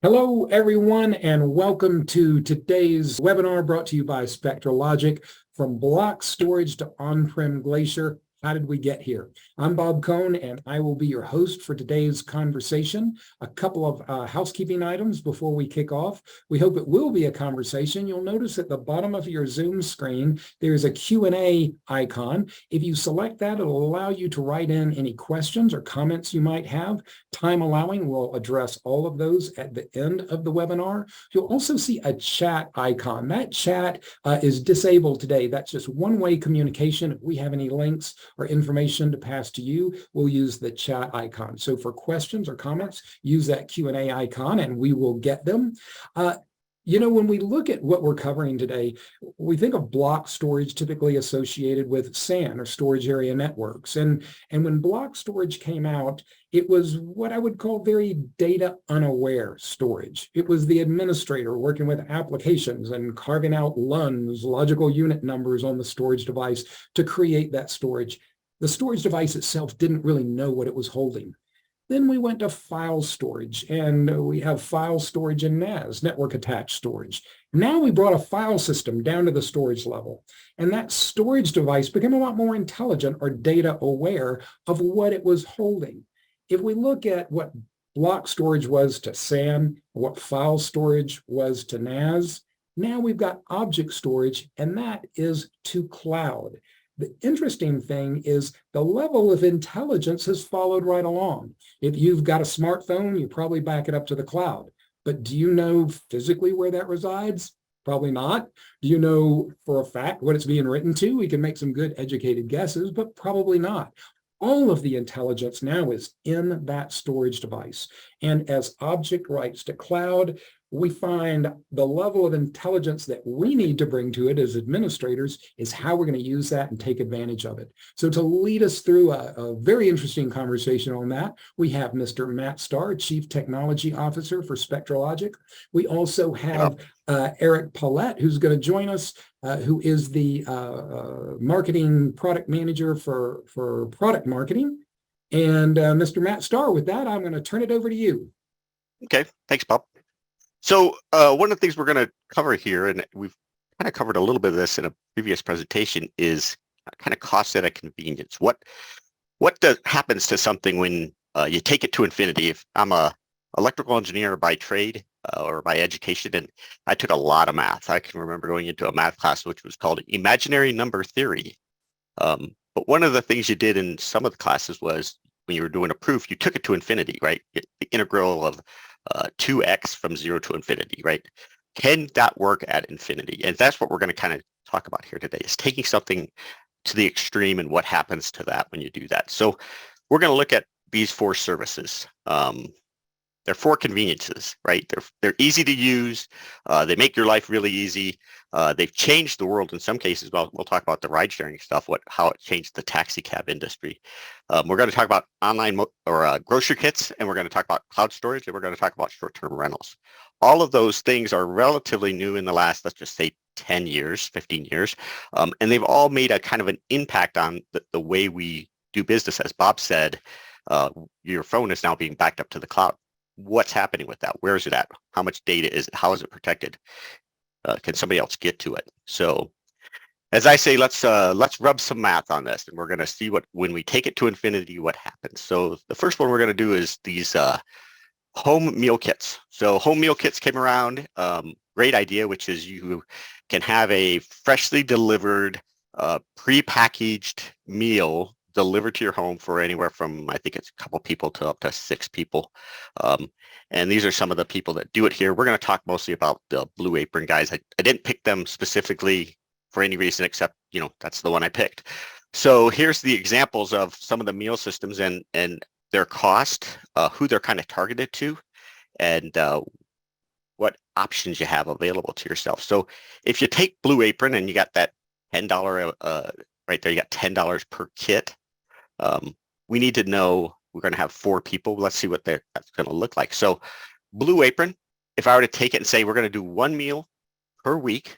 Hello, everyone, and welcome to today's webinar brought to you by SpectraLogic. From block storage to on-prem Glacier, how did we get here? I'm Bob Cohn, and I will be your host for today's conversation. A couple of housekeeping items before we kick off. We hope it will be a conversation. You'll notice at the bottom of your Zoom screen, there's a Q&A icon. If you select that, it'll allow you to write in any questions or comments you might have. Time allowing, we'll address all of those at the end of the webinar. You'll also see a chat icon. That chat is disabled today. That's just one-way communication. If we have any links or information to pass to you, we'll use the chat icon. So for questions or comments, use that Q&A icon and we will get them. When we look at what we're covering today, we think of block storage typically associated with SAN or storage area networks. And when block storage came out, it was what I would call very data unaware storage. It was the administrator working with applications and carving out LUNs, logical unit numbers on the storage device to create that storage. The storage device itself didn't really know what it was holding. Then we went to file storage, and we have file storage in NAS, network attached storage. Now we brought a file system down to the storage level, and that storage device became a lot more intelligent or data aware of what it was holding. If we look at what block storage was to SAN, what file storage was to NAS, now we've got object storage, and that is to cloud. The interesting thing is the level of intelligence has followed right along. If you've got a smartphone, you probably back it up to the cloud. But do you know physically where that resides? Probably not. Do you know for a fact what it's being written to? We can make some good educated guesses, but probably not. All of the intelligence now is in that storage device. And as object writes to cloud, we find the level of intelligence that we need to bring to it as administrators is how we're going to use that and take advantage of it. So to lead us through a very interesting conversation on that, we have Mr. Matt Starr, Chief Technology Officer for SpectraLogic. We also have Eric Paulette, who's going to join us, who is the Marketing Product Manager for Product Marketing. And Mr. Matt Starr, with that, I'm going to turn it over to you. Okay, thanks, Bob. So one of the things we're going to cover here, and we've kind of covered a little bit of this in a previous presentation, is kind of cost at a convenience. What happens to something when you take it to infinity? If I'm a electrical engineer by trade or by education, and I took a lot of math. I can remember going into a math class which was called imaginary number theory. But one of the things you did in some of the classes was when you were doing a proof, you took it to infinity, right? The integral of 2x from 0 to infinity, right? Can that work at infinity? And that's what we're going to kind of talk about here today, is taking something to the extreme and what happens to that when you do that. So we're going to look at these four services. They're four conveniences, right? They're easy to use. They make your life really easy. They've changed the world in some cases. We'll talk about the ride sharing stuff, how it changed the taxi cab industry. We're going to talk about online grocery kits, and we're going to talk about cloud storage, and we're going to talk about short-term rentals. All of those things are relatively new in the last, let's just say, 10 years, 15 years. And they've all made a kind of an impact on the way we do business. As Bob said, your phone is now being backed up to the cloud. What's happening with that? Where is it at? How much data is it? How is it protected? Can somebody else get to it? So as I say, let's rub some math on this, and we're going to see when we take it to infinity, what happens. So the first one we're going to do is these home meal kits. So home meal kits came around. Great idea, which is you can have a freshly delivered, pre-packaged meal delivered to your home for anywhere from, I think it's a couple people to up to 6 people. And these are some of the people that do it here. We're going to talk mostly about the Blue Apron guys. I didn't pick them specifically for any reason except, that's the one I picked. So here's the examples of some of the meal systems and their cost, who they're kind of targeted to, and what options you have available to yourself. So if you take Blue Apron and you got that $10 right there, you got $10 per kit. We need to know we're going to have 4 people. Let's see what that's going to look like. So Blue Apron, if I were to take it and say we're going to do 1 meal per week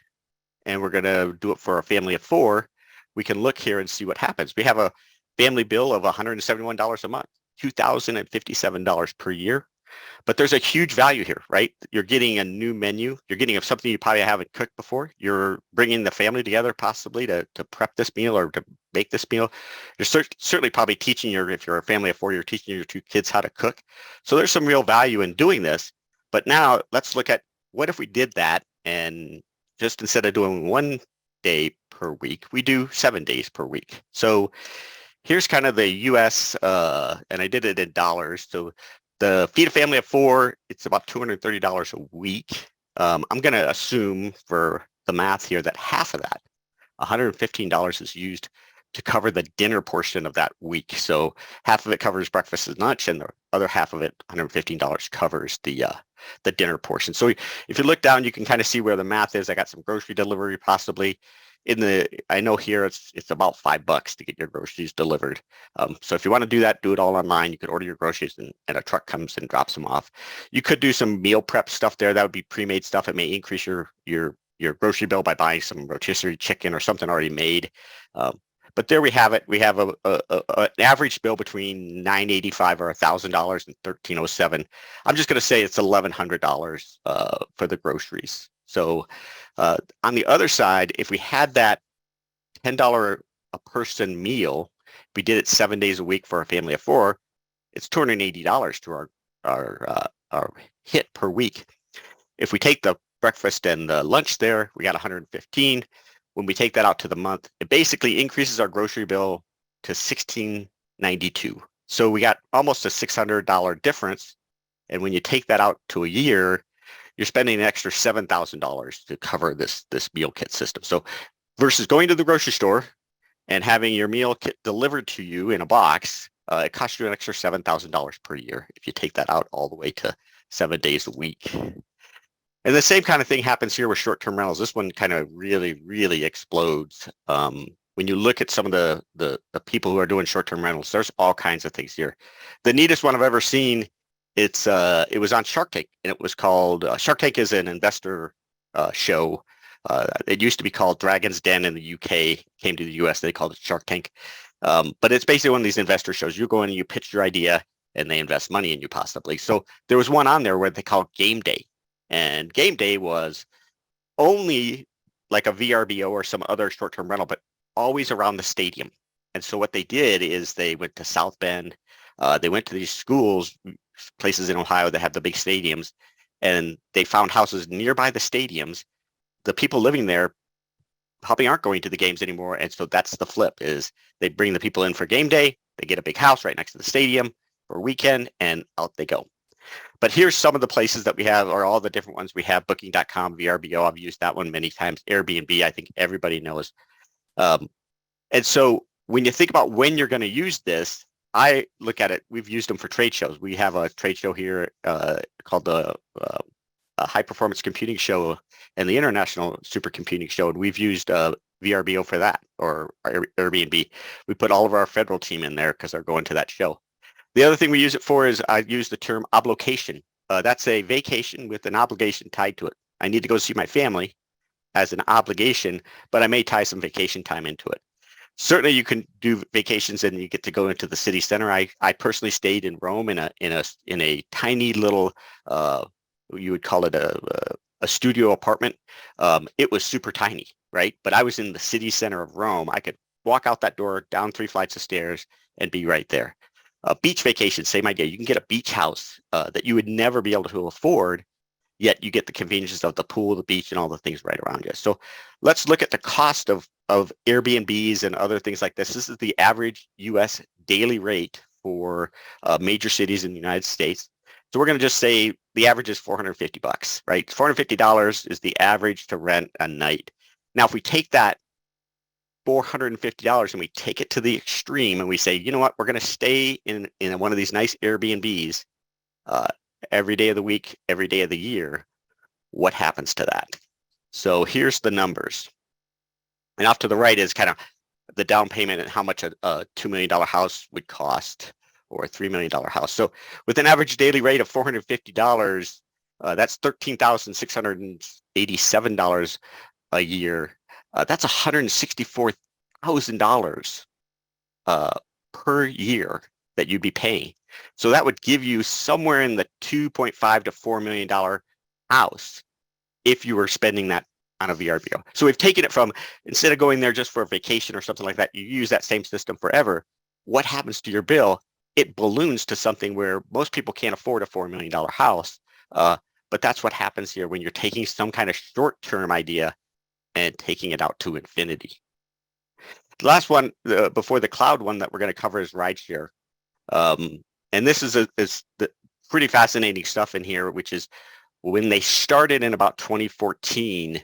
and we're going to do it for a family of 4, we can look here and see what happens. We have a family bill of $171 a month, $2,057 per year. But there's a huge value here, right? You're getting a new menu. You're getting something you probably haven't cooked before. You're bringing the family together possibly to prep this meal or to make this meal. You're certainly probably teaching if you're a family of four, you're teaching your two kids how to cook. So there's some real value in doing this. But now let's look at what if we did that and just instead of doing 1 day per week, we do 7 days per week. So here's kind of the US, and I did it in dollars. So the feed a family of four, it's about $230 a week. I'm going to assume for the math here that half of that, $115 is used to cover the dinner portion of that week. So half of it covers breakfast and lunch, and the other half of it, $115, covers the dinner portion. So if you look down, you can kind of see where the math is. I got some grocery delivery possibly. I know here it's about $5 to get your groceries delivered. So if you want to do that, do it all online. You could order your groceries and a truck comes and drops them off. You could do some meal prep stuff there. That would be pre-made stuff. It may increase your grocery bill by buying some rotisserie chicken or something already made. But there we have it. We have an average bill between $985 or $1,000 and $1,307. I'm just going to say it's $1,100 for the groceries. So on the other side, if we had that $10 a person meal, we did it 7 days a week for a family of four, it's $280 to our hit per week. If we take the breakfast and the lunch there, we got $115. When we take that out to the month, it basically increases our grocery bill to $1,692. So we got almost a $600 difference. And when you take that out to a year, you're spending an extra $7,000 to cover this meal kit system. So versus going to the grocery store and having your meal kit delivered to you in a box, it costs you an extra $7,000 per year if you take that out all the way to 7 days a week. And the same kind of thing happens here with short-term rentals. This one kind of really, really explodes. When you look at some of the people who are doing short-term rentals, there's all kinds of things here. The neatest one I've ever seen, it was on Shark Tank, and it was called, Shark Tank is an investor show. It used to be called Dragon's Den in the UK, came to the US, they called it Shark Tank. But it's basically one of these investor shows. You go in and you pitch your idea, and they invest money in you possibly. So there was one on there where they called Game Day. And Game Day was only like a VRBO or some other short-term rental, but always around the stadium. And so what they did is they went to South Bend. They went to these schools, places in Ohio that have the big stadiums, and they found houses nearby the stadiums. The people living there probably aren't going to the games anymore. And so that's the flip, is they bring the people in for game day. They get a big house right next to the stadium for a weekend, and out they go. But here's some of the places that we have, or all the different ones we have. Booking.com, VRBO, I've used that one many times. Airbnb, I think everybody knows. And so when you think about when you're going to use this, I look at it, we've used them for trade shows. We have a trade show here called the High Performance Computing Show and the International Supercomputing Show, and we've used VRBO for that, or Airbnb. We put all of our federal team in there because they're going to that show. The other thing we use it for is I use the term oblocation. That's a vacation with an obligation tied to it. I need to go see my family as an obligation, but I may tie some vacation time into it. Certainly you can do vacations and you get to go into the city center. I personally stayed in Rome in a tiny little, you would call it a studio apartment. It was super tiny, right? But I was in the city center of Rome. I could walk out that door, down 3 flights of stairs, and be right there. Beach vacation, same idea. You can get a beach house that you would never be able to afford, yet you get the conveniences of the pool, the beach, and all the things right around you. So let's look at the cost of Airbnbs and other things like this. This is the average U.S. daily rate for major cities in the United States. So we're going to just say the average is $450, right? $450 is the average to rent a night. Now, if we take that $450 and we take it to the extreme and we say, you know what, we're going to stay in one of these nice Airbnbs every day of the week, every day of the year, what happens to that? So here's the numbers. And off to the right is kind of the down payment and how much a $2 million house would cost, or a $3 million house. So with an average daily rate of $450, that's $13,687 a year. That's $164,000 per year that you'd be paying. So that would give you somewhere in the $2.5 to $4 million house if you were spending that on a VRBO. So we've taken it from, instead of going there just for a vacation or something like that, you use that same system forever. What happens to your bill? It balloons to something where most people can't afford a $4 million house. But that's what happens here when you're taking some kind of short-term idea and taking it out to infinity. The last one, before the cloud one that we're going to cover is rideshare. And this is the pretty fascinating stuff in here, which is when they started in about 2014,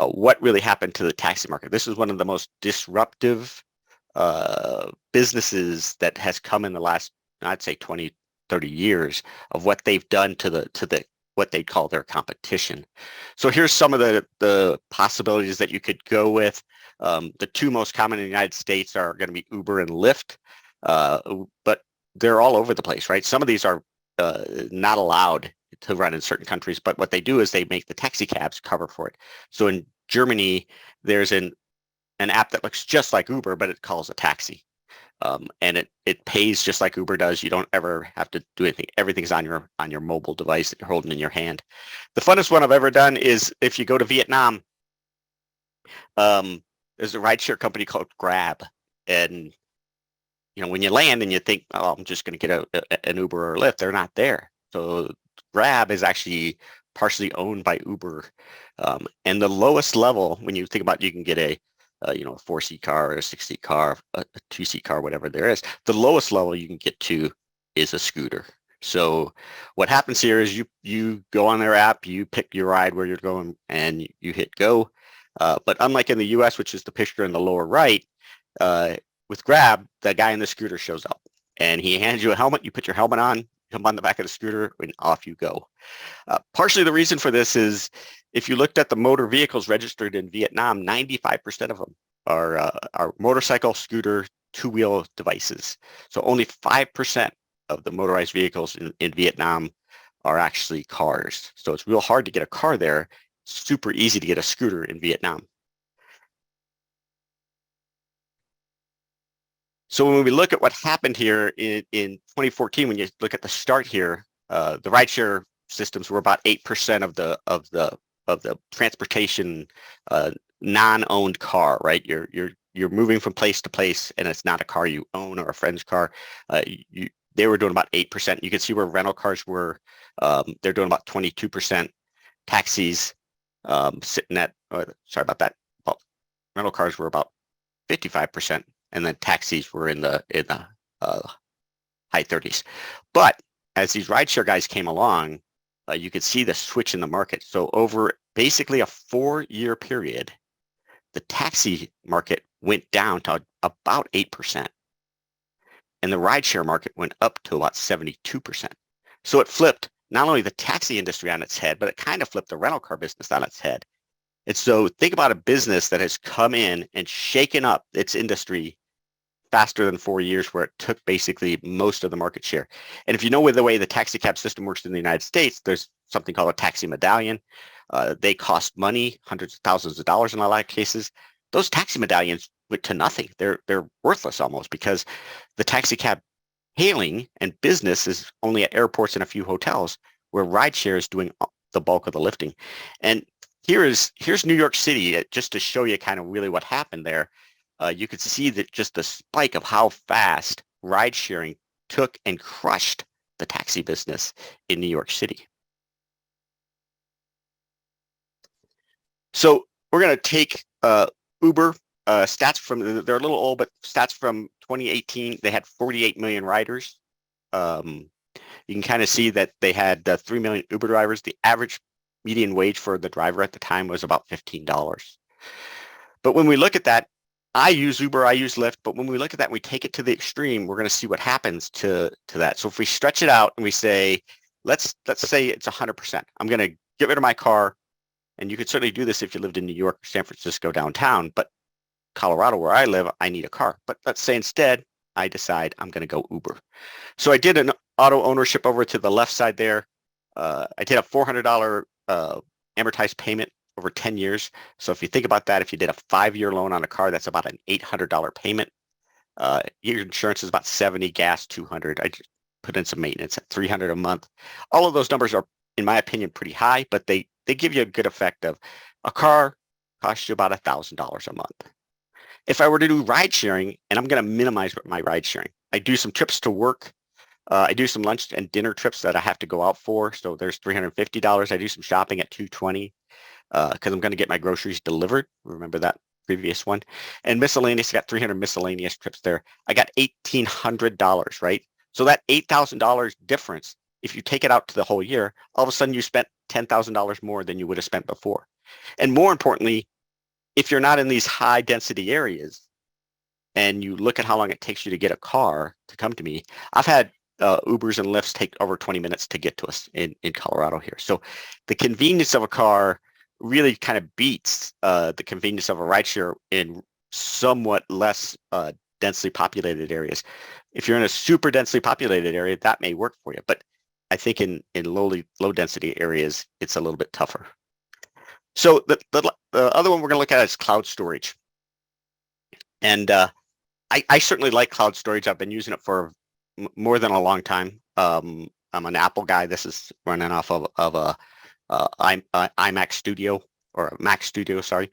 what really happened to the taxi market. This is one of the most disruptive businesses that has come in the last, I'd say 20, 30 years of what they've done to the what they call their competition. So here's some of the possibilities that you could go with. The two most common in the United States are going to be Uber and Lyft, but they're all over the place, right? Some of these are not allowed to run in certain countries, but what they do is they make the taxi cabs cover for it. So in Germany, there's an app that looks just like Uber, but it calls a taxi. And it pays just like Uber does. You don't ever have to do anything. Everything's on your mobile device that you're holding in your hand. The funnest one I've ever done is if you go to Vietnam, there's a rideshare company called Grab. And when you land and you think, oh, I'm just going to get an Uber or a Lyft, they're not there. So Grab is actually partially owned by Uber. And the lowest level, when you think about, you can get a 4-seat car or a 6-seat car, a 2-seat car, whatever there is. The lowest level you can get to is a scooter. So what happens here is you go on their app, you pick your ride where you're going, and you hit go. But unlike in the U.S., which is the picture in the lower right, with Grab, the guy in the scooter shows up, and he hands you a helmet. You put your helmet on, jump on the back of the scooter, and off you go. Partially the reason for this is if you looked at the motor vehicles registered in Vietnam, 95% of them are motorcycle, scooter, two-wheel devices. So only 5% of the motorized vehicles in Vietnam are actually cars. So it's real hard to get a car there. Super easy to get a scooter in Vietnam. So when we look at what happened here in 2014, when you look at the start here, the rideshare systems were about 8% of the transportation non-owned car, right? You're moving from place to place, and it's not a car you own or a friend's car. They were doing about 8%. You can see where rental cars were. They're doing about 22%. Taxis sitting at, sorry about that. Rental cars were about 55%. And then taxis were in the high 30s. But as these rideshare guys came along, you could see the switch in the market. So over basically a 4-year period, the taxi market went down to about 8%. And the rideshare market went up to about 72%. So it flipped not only the taxi industry on its head, but it kind of flipped the rental car business on its head. And so think about a business that has come in and shaken up its industry faster than 4 years, where it took basically most of the market share. And if you know the way the taxi cab system works in the United States, there's something called a taxi medallion. They cost money, hundreds of thousands of dollars in a lot of cases. Those taxi medallions went to nothing. They're worthless almost, because the taxi cab hailing and business is only at airports and a few hotels, where rideshare is doing the bulk of the lifting. And here's New York City, just to show you kind of really what happened there. You could see that just the spike of how fast ride sharing took and crushed the taxi business in New York City. So we're going to take Uber stats from, they're a little old, but stats from 2018, they had 48 million riders. You can kind of see that they had 3 million Uber drivers. The average median wage for the driver at the time was about $15. But when we look at that, I use Uber, I use Lyft, but when we look at that and we take it to the extreme, we're going to see what happens to that. So if we stretch it out and we say, let's say it's 100%. I'm going to get rid of my car, and you could certainly do this if you lived in New York or San Francisco downtown, but Colorado, where I live, I need a car. But let's say instead, I decide I'm going to go Uber. So I did an auto ownership over to the left side there. I did a $400 amortized payment over 10 years. So if you think about that, if you did a 5-year loan on a car, that's about an $800 payment. Your insurance is about 70, gas 200. I just put in some maintenance at 300 a month. All of those numbers are, in my opinion, pretty high, but they give you a good effect of a car costs you about $1,000 a month. If I were to do ride sharing, and I'm going to minimize my ride sharing, I do some trips to work. I do some lunch and dinner trips that I have to go out for. So there's $350. I do some shopping at $220 because I'm going to get my groceries delivered. Remember that previous one. And miscellaneous, I got 300 miscellaneous trips there. I got $1,800, right? So that $8,000 difference, if you take it out to the whole year, all of a sudden you spent $10,000 more than you would have spent before. And more importantly, if you're not in these high density areas and you look at how long it takes you to get a car to come to me, I've had Ubers and Lyfts take over 20 minutes to get to us in Colorado here. So the convenience of a car really kind of beats the convenience of a rideshare in somewhat less densely populated areas. If you're in a super densely populated area, that may work for you. But I think in low density areas, it's a little bit tougher. So the other one we're going to look at is cloud storage. And I certainly like cloud storage. I've been using it for more than a long time. I'm an Apple guy. This is running off of a iMac Studio or a Mac Studio, sorry.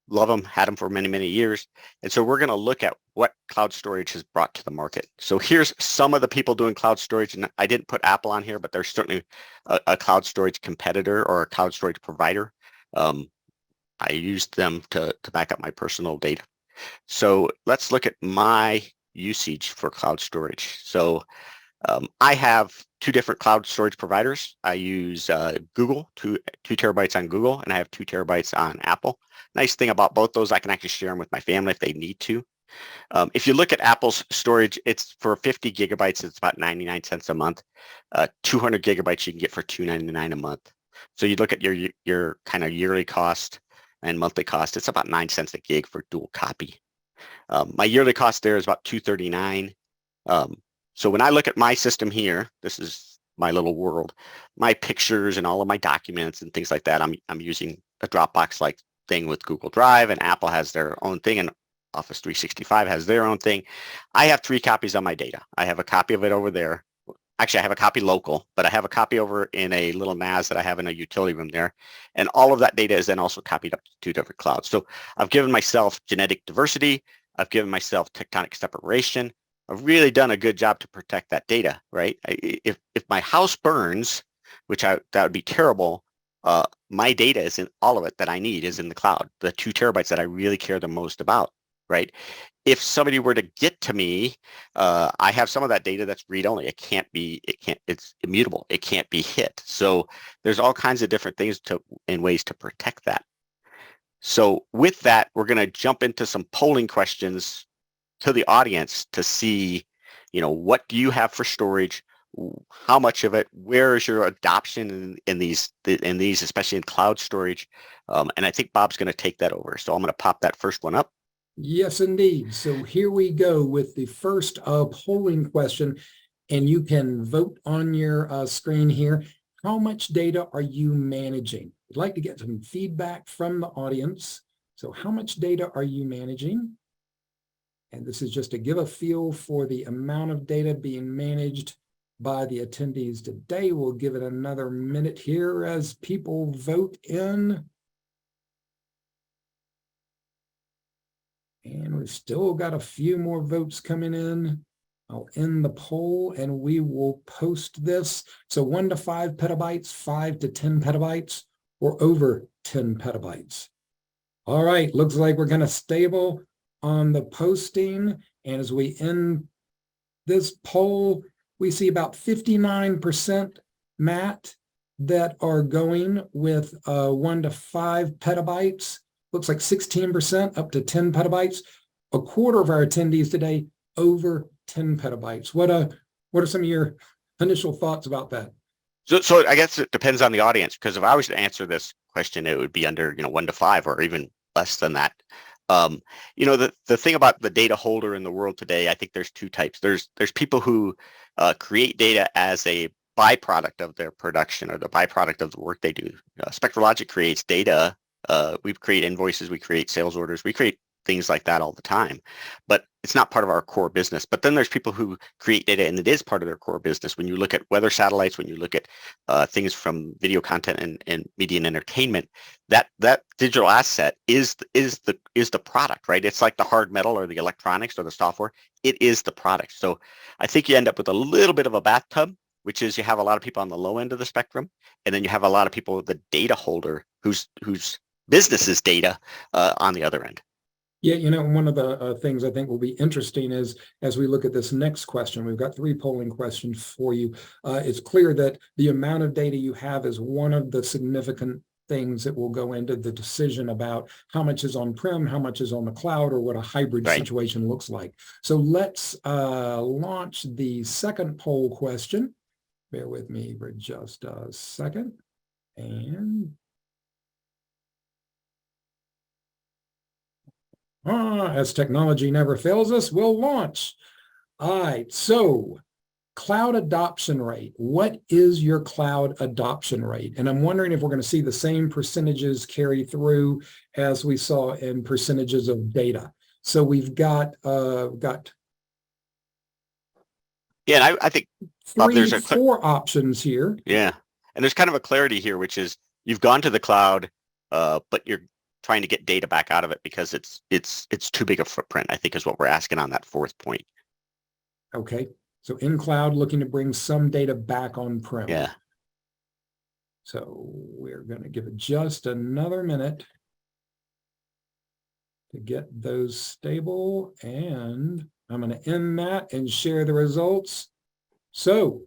Love them, had them for many, many years. And so we're going to look at what cloud storage has brought to the market. So here's some of the people doing cloud storage. And I didn't put Apple on here, but there's certainly a cloud storage competitor or a cloud storage provider. I used them to back up my personal data. So let's look at my usage for cloud storage. So I have two different cloud storage providers. I use Google, two terabytes on Google, and I have 2 terabytes on Apple. Nice thing about both those, I can actually share them with my family if they need to. If you look at Apple's storage, it's for 50 gigabytes, it's about 99 cents a month. 200 gigabytes you can get for $2.99 a month. So you look at your kind of yearly cost and monthly cost, it's about 9 cents a gig for dual copy. My yearly cost there is about $239. So when I look at my system here, this is my little world, my pictures and all of my documents and things like that, I'm using a Dropbox-like thing with Google Drive, and Apple has their own thing, and Office 365 has their own thing. I have 3 copies of my data. I have a copy of it over there. Actually, I have a copy local, but I have a copy over in a little NAS that I have in a utility room there. And all of that data is then also copied up to 2 different clouds. So I've given myself genetic diversity. I've given myself tectonic separation. I've really done a good job to protect that data, right? If my house burns, that would be terrible, my data is in all of it that I need is in the cloud, the 2 terabytes that I really care the most about, right? If somebody were to get to me, I have some of that data that's read-only. It's immutable. It can't be hit. So there's all kinds of different things and ways to protect that. So with that, we're going to jump into some polling questions to the audience to see, what do you have for storage? How much of it? Where is your adoption in these, especially in cloud storage? And I think Bob's going to take that over. So I'm going to pop that first one up. Yes, indeed. So here we go with the first polling question, and you can vote on your screen here. How much data are you managing? I'd like to get some feedback from the audience. So how much data are you managing? And this is just to give a feel for the amount of data being managed by the attendees today. We'll give it another minute here as people vote in. And we've still got a few more votes coming in. I'll end the poll and we will post this. So 1 to 5 petabytes, 5 to 10 petabytes, or over 10 petabytes. All right, looks like we're going to stable on the posting. And as we end this poll, we see about 59%, Matt, that are going with 1 to 5 petabytes. Looks like 16% up to 10 petabytes. A quarter of our attendees today over 10 petabytes. What are some of your initial thoughts about that? So I guess it depends on the audience, because if I was to answer this question, it would be under 1 to 5 or even less than that. The thing about the data holder in the world today, I think there's 2 types. There's people who create data as a byproduct of their production or the byproduct of the work they do. SpectraLogic creates data. We create invoices, we create sales orders, we create things like that all the time, but it's not part of our core business. But then there's people who create data and it is part of their core business. When you look at weather satellites, when you look at things from video content and media and entertainment, that digital asset is the product, right? It's like the hard metal or the electronics or the software. It is the product. So I think you end up with a little bit of a bathtub, which is you have a lot of people on the low end of the spectrum, and then you have a lot of people, the data holder, whose business is data on the other end. Yeah, one of the things I think will be interesting is as we look at this next question, we've got 3 polling questions for you. It's clear that the amount of data you have is one of the significant things that will go into the decision about how much is on-prem, how much is on the cloud, or what a hybrid situation looks like. So let's launch the second poll question. Bear with me for just a second. And as technology never fails us, we'll launch. All right, so cloud adoption rate. What is your cloud adoption rate? And I'm wondering if we're going to see the same percentages carry through as we saw in percentages of data. So we've got yeah, and I think Bob, there's 4 options here. Yeah, and there's kind of a clarity here, which is you've gone to the cloud, but you're trying to get data back out of it because it's too big a footprint, I think is what we're asking on that 4th point. Okay, so in cloud, looking to bring some data back on-prem. Yeah. So we're going to give it just another minute to get those stable, and I'm going to end that and share the results. So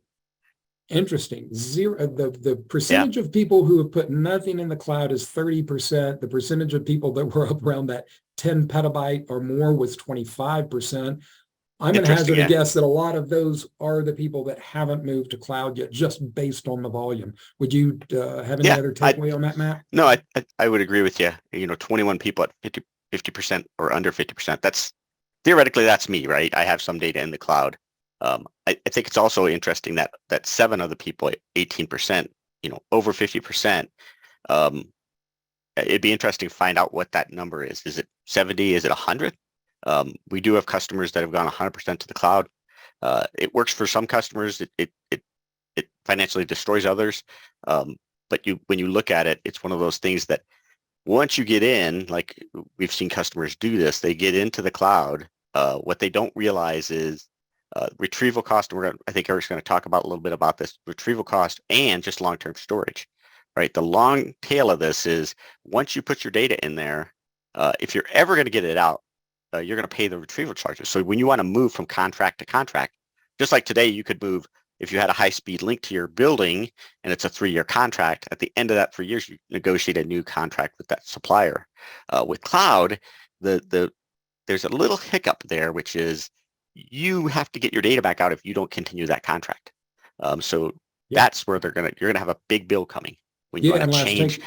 interesting. The percentage of people who have put nothing in the cloud is 30%. The percentage of people that were up around that 10 petabyte or more was 25%. I'm going to hazard a guess that a lot of those are the people that haven't moved to cloud yet, just based on the volume. Would you have any other takeaway on that, Matt? No, I would agree with you. 21 people at 50% or under 50%. That's theoretically, that's me, right? I have some data in the cloud. I think it's also interesting that 7 of the people, 18%, over 50%. It'd be interesting to find out what that number is. Is it 70? Is it 100? We do have customers that have gone 100% to the cloud. It works for some customers. It financially destroys others. But when you look at it, it's one of those things that once you get in, like we've seen customers do this, they get into the cloud. What they don't realize is retrieval cost. I think Eric's going to talk about a little bit about this retrieval cost and just long-term storage, right? The long tail of this is once you put your data in there, if you're ever going to get it out, you're going to pay the retrieval charges. So when you want to move from contract to contract, just like today, you could move if you had a high-speed link to your building and it's a 3-year contract. At the end of that 3 years, you negotiate a new contract with that supplier. With cloud, there's a little hiccup there, which is you have to get your data back out if you don't continue that contract. So that's where you're gonna have a big bill coming when you want to change.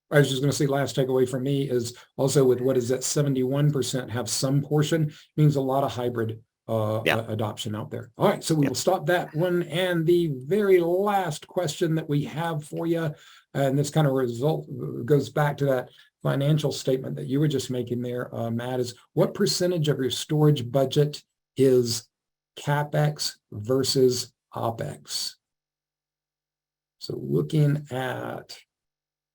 I was just going to say last takeaway from me is also with what is that 71% have some portion, means a lot of hybrid adoption out there. All right, so we will stop that one. And the very last question that we have for you, and this kind of goes back to that financial statement that you were just making there, Matt, is what percentage of your storage budget is CapEx versus OpEx? So looking at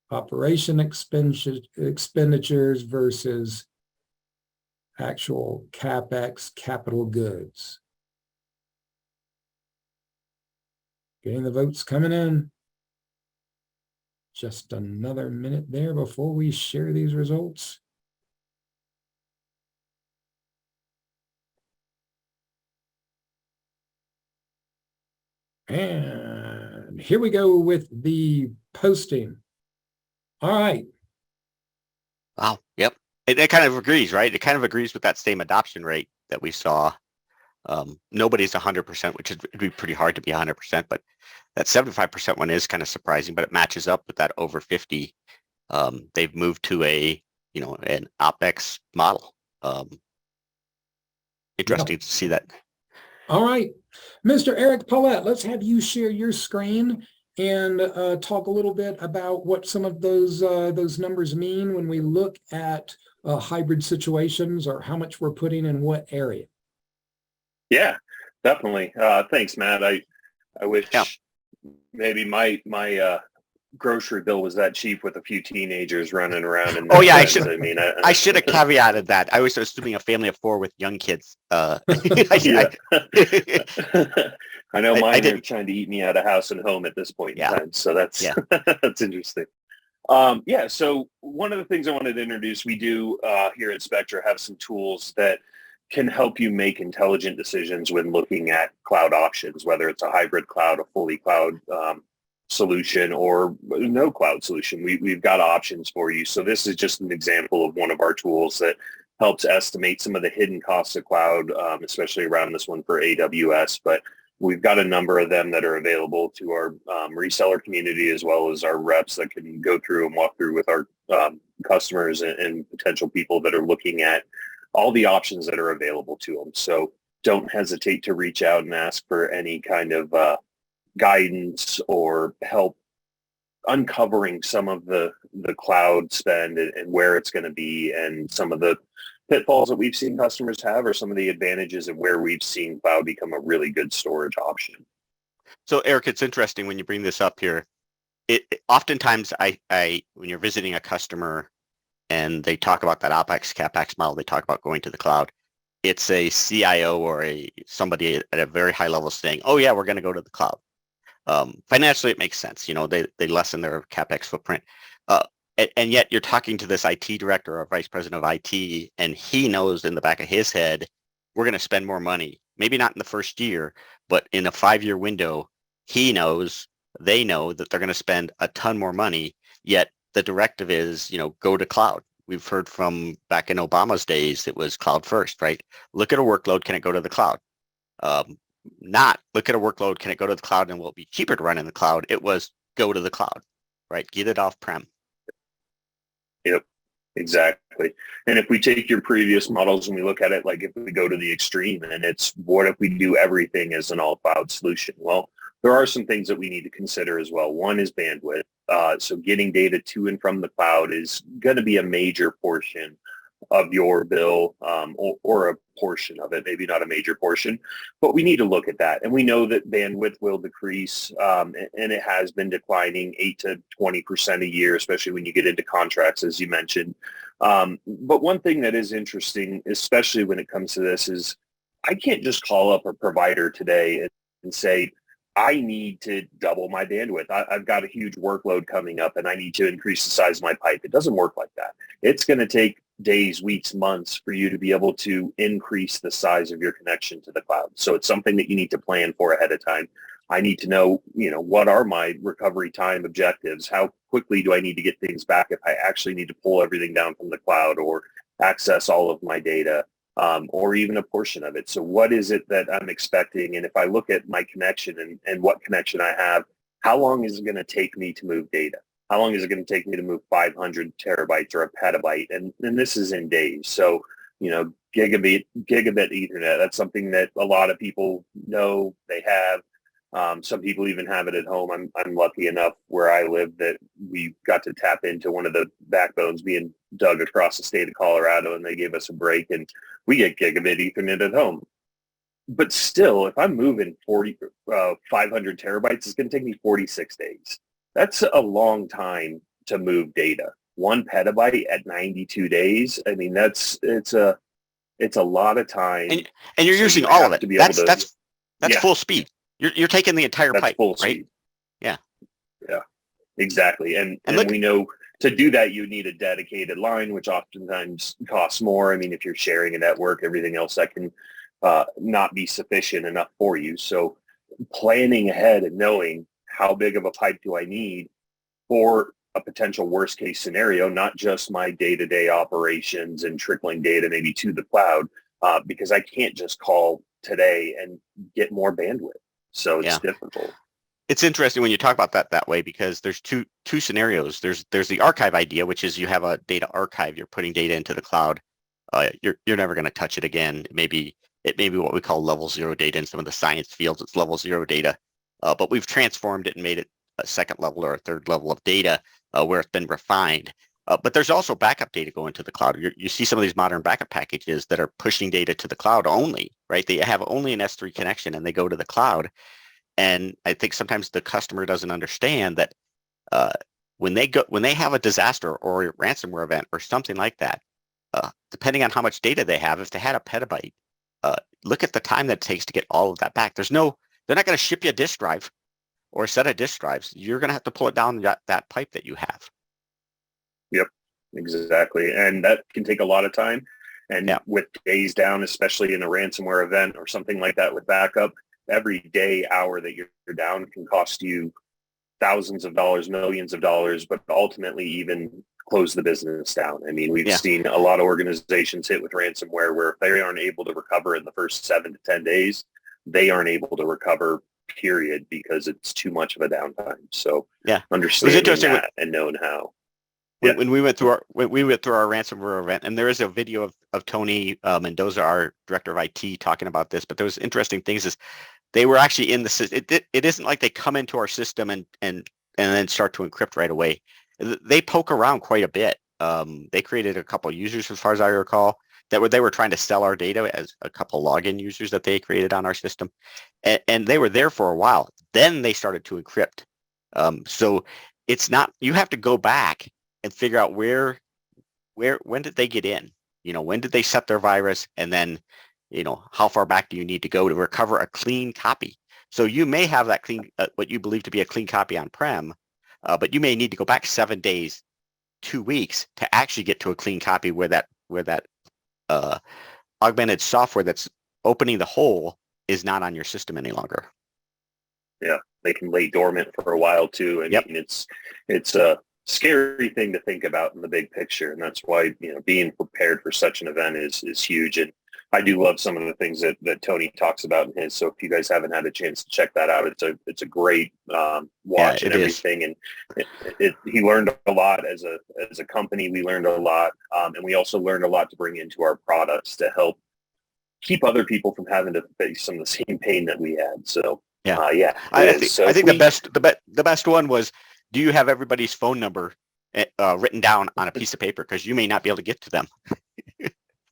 operation expenditures versus actual CapEx, capital goods. Getting the votes coming in. Just another minute there before we share these results. And here we go with the posting. All right. Wow. Yep. It kind of agrees, right? It kind of agrees with that same adoption rate that we saw. Nobody's 100%, which would be pretty hard to be 100%, but that 75% one is kind of surprising, but it matches up with that over 50. They've moved to an OpEx model. Interesting to see that. All right. Mr. Eric Paulette, let's have you share your screen and talk a little bit about what some of those numbers mean when we look at hybrid situations, or how much we're putting in what area? Yeah, definitely. Thanks, Matt. I wish maybe my grocery bill was that cheap with a few teenagers running around. And Oh yeah, I should have caveated that. I was assuming a family of 4 with young kids. I know mine are trying to eat me out of house and home at this point in time. So that's that's interesting. So one of the things I wanted to introduce, we do here at Spectra have some tools that can help you make intelligent decisions when looking at cloud options, whether it's a hybrid cloud, a fully cloud solution, or no cloud solution. We've got options for you. So this is just an example of one of our tools that helps estimate some of the hidden costs of cloud, especially around this one for AWS. But we've got a number of them that are available to our reseller community, as well as our reps that can go through and walk through with our customers and potential people that are looking at all the options that are available to them. So don't hesitate to reach out and ask for any kind of guidance or help uncovering some of the cloud spend and where it's going to be, and some of the pitfalls that we've seen customers have, or some of the advantages of where we've seen cloud become a really good storage option. So Eric, it's interesting when you bring this up here. Oftentimes I when you're visiting a customer and they talk about that OpEx CapEx model, they talk about going to the cloud. It's a CIO or somebody at a very high level saying, "Oh yeah, we're going to go to the cloud." Financially, it makes sense. They lessen their CapEx footprint, and yet you're talking to this IT director or vice president of IT, and he knows in the back of his head, we're going to spend more money. Maybe not in the first year, but in a 5-year window, they know that they're going to spend a ton more money. Yet the directive is, go to cloud. We've heard from back in Obama's days, it was cloud first, right? Look at a workload, can it go to the cloud? Not look at a workload, can it go to the cloud and will it be cheaper to run in the cloud? It was go to the cloud, right? Get it off-prem. Yep, exactly. And if we take your previous models and we look at it, like if we go to the extreme and it's what if we do everything as an all-cloud solution? Well, there are some things that we need to consider as well. One is bandwidth. So getting data to and from the cloud is going to be a major portion of your bill, or a portion of it, maybe not a major portion, but we need to look at that. And we know that bandwidth will decrease, and it has been declining 8 to 20% a year, especially when you get into contracts, as you mentioned. But one thing that is interesting, especially when it comes to this, is I can't just call up a provider today and say, I need to double my bandwidth. I've got a huge workload coming up and I need to increase the size of my pipe. It doesn't work like that. It's going to take days, weeks, months for you to be able to increase the size of your connection to the cloud. So it's something that you need to plan for ahead of time. I need to know, what are my recovery time objectives? How quickly do I need to get things back if I actually need to pull everything down from the cloud or access all of my data? Or even a portion of it. So what is it that I'm expecting? And if I look at my connection and what connection I have, how long is it going to take me to move data? How long is it going to take me to move 500 terabytes or a petabyte? And this is in days. So, gigabit Ethernet, that's something that a lot of people know they have. Some people even have it at home. I'm lucky enough where I live that we got to tap into one of the backbones being dug across the state of Colorado, and they gave us a break, and we get gigabit Ethernet at home. But still, if I'm moving 500 terabytes, it's going to take me 46 days. That's a long time to move data. 1 petabyte at 92 days. I mean, it's a lot of time. And you're using all of it. That's full speed. You're taking the entire pipe, full right? Speed. Yeah, exactly. And we know to do that, you need a dedicated line, which oftentimes costs more. I mean, if you're sharing a network, everything else that can not be sufficient enough for you. So planning ahead and knowing how big of a pipe do I need for a potential worst case scenario, not just my day-to-day operations and trickling data maybe to the cloud, because I can't just call today and get more bandwidth. So it's difficult. It's interesting when you talk about that way, because there's two scenarios. There's the archive idea, which is you have a data archive. You're putting data into the cloud. You're never going to touch it again. It may be what we call level 0 data in some of the science fields. It's level 0 data, but we've transformed it and made it a second level or a third level of data where it's been refined. But there's also backup data going to the cloud. You see some of these modern backup packages that are pushing data to the cloud only, right? They have only an S3 connection and they go to the cloud. And I think sometimes the customer doesn't understand that when they have a disaster or a ransomware event or something like that, depending on how much data they have, if they had a petabyte, look at the time that it takes to get all of that back. They're not going to ship you a disk drive or a set of disk drives. You're going to have to pull it down that pipe that you have. Yep, exactly. And that can take a lot of time. And with days down, especially in a ransomware event or something like that with backup, every day, hour that you're down can cost you thousands of dollars, millions of dollars, but ultimately even close the business down. I mean, we've seen a lot of organizations hit with ransomware where if they aren't able to recover in the first 7 to 10 days, they aren't able to recover, period, because it's too much of a downtime. So understanding that and knowing how. When we went through our ransomware event, and there is a video of Tony Mendoza, our director of IT, talking about this. But there was interesting things is they were actually in the system. It isn't like they come into our system and then start to encrypt right away. They poke around quite a bit. They created a couple of users, as far as I recall, they were trying to sell our data as a couple login users that they created on our system, and they were there for a while. Then they started to encrypt. So it's not, you have to go back and figure out when did they get in? When did they set their virus? And then, how far back do you need to go to recover a clean copy? So you may have that clean, what you believe to be a clean copy on-prem, but you may need to go back 7 days, 2 weeks to actually get to a clean copy where that augmented software that's opening the hole is not on your system any longer. Yeah, they can lay dormant for a while too. I mean, it's a scary thing to think about in the big picture, and that's why being prepared for such an event is huge. And I do love some of the things that Tony talks about in his. So if you guys haven't had a chance to check that out, it's a great watch and everything. And he learned a lot as a company. We learned a lot, and we also learned a lot to bring into our products to help keep other people from having to face some of the same pain that we had. So I think the best one was, do you have everybody's phone number written down on a piece of paper? Because you may not be able to get to them.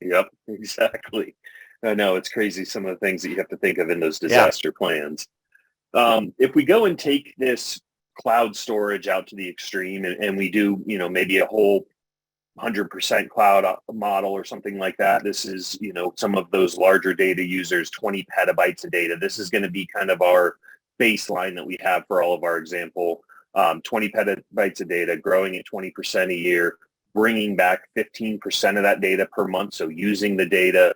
Yep, exactly. I know, it's crazy some of the things that you have to think of in those disaster plans. If we go and take this cloud storage out to the extreme and we do, maybe a whole 100% cloud model or something like that, this is, some of those larger data users, 20 petabytes of data. This is going to be kind of our baseline that we have for all of our example. 20 petabytes of data, growing at 20% a year, bringing back 15% of that data per month. So using the data,